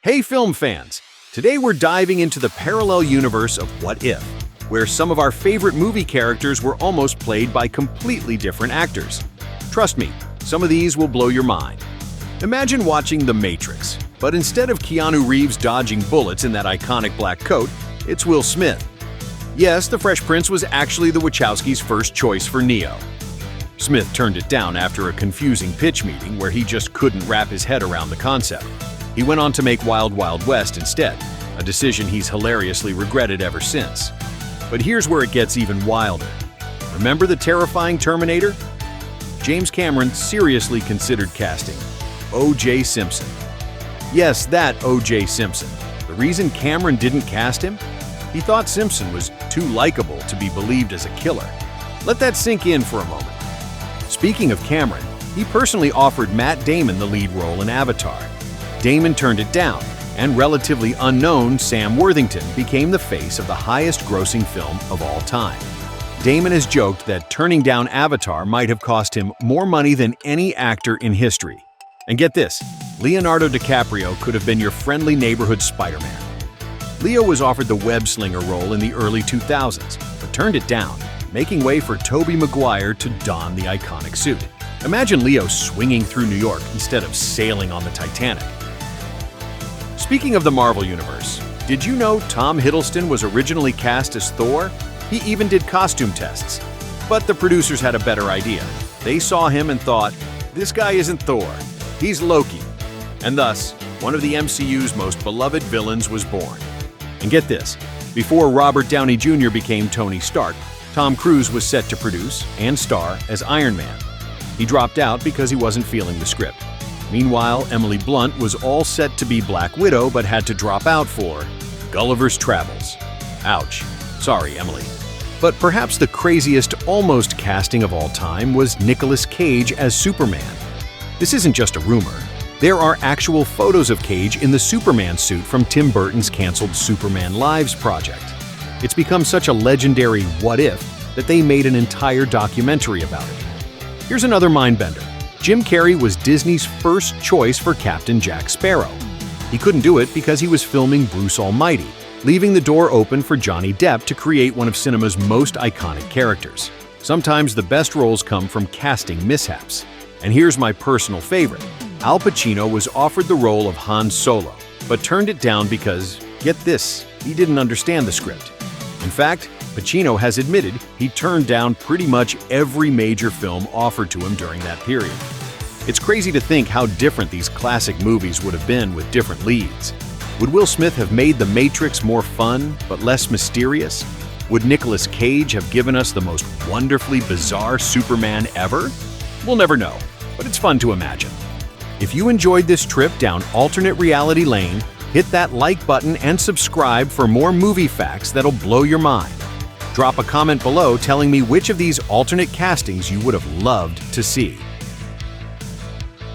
Hey film fans! Today we're diving into the parallel universe of What If, where some of our favorite movie characters were almost played by completely different actors. Trust me, some of these will blow your mind. Imagine watching The Matrix, but instead of Keanu Reeves dodging bullets in that iconic black coat, it's Will Smith. Yes, the Fresh Prince was actually the Wachowskis' first choice for Neo. Smith turned it down after a confusing pitch meeting where he just couldn't wrap his head around the concept. He went on to make Wild Wild West instead, a decision he's hilariously regretted ever since. But here's where it gets even wilder. Remember the terrifying Terminator? James Cameron seriously considered casting O.J. Simpson. Yes, that O.J. Simpson. The reason Cameron didn't cast him? He thought Simpson was too likable to be believed as a killer. Let that sink in for a moment. Speaking of Cameron, he personally offered Matt Damon the lead role in Avatar. Damon turned it down, and relatively unknown Sam Worthington became the face of the highest-grossing film of all time. Damon has joked that turning down Avatar might have cost him more money than any actor in history. And get this, Leonardo DiCaprio could have been your friendly neighborhood Spider-Man. Leo was offered the web-slinger role in the early 2000s, but turned it down, making way for Tobey Maguire to don the iconic suit. Imagine Leo swinging through New York instead of sailing on the Titanic. Speaking of the Marvel Universe, did you know Tom Hiddleston was originally cast as Thor? He even did costume tests. But the producers had a better idea. They saw him and thought, this guy isn't Thor, he's Loki. And thus, one of the MCU's most beloved villains was born. And get this, before Robert Downey Jr. became Tony Stark, Tom Cruise was set to produce and star as Iron Man. He dropped out because he wasn't feeling the script. Meanwhile, Emily Blunt was all set to be Black Widow but had to drop out for Gulliver's Travels. Ouch. Sorry, Emily. But perhaps the craziest almost casting of all time was Nicolas Cage as Superman. This isn't just a rumor. There are actual photos of Cage in the Superman suit from Tim Burton's canceled Superman Lives project. It's become such a legendary what if that they made an entire documentary about it. Here's another mindbender. Jim Carrey was Disney's first choice for Captain Jack Sparrow. He couldn't do it because he was filming Bruce Almighty, leaving the door open for Johnny Depp to create one of cinema's most iconic characters. Sometimes the best roles come from casting mishaps. And here's my personal favorite. Al Pacino was offered the role of Han Solo, but turned it down because, get this, he didn't understand the script. In fact, Pacino has admitted he turned down pretty much every major film offered to him during that period. It's crazy to think how different these classic movies would have been with different leads. Would Will Smith have made The Matrix more fun, but less mysterious? Would Nicolas Cage have given us the most wonderfully bizarre Superman ever? We'll never know, but it's fun to imagine. If you enjoyed this trip down alternate reality lane, hit that like button and subscribe for more movie facts that'll blow your mind. Drop a comment below telling me which of these alternate castings you would have loved to see.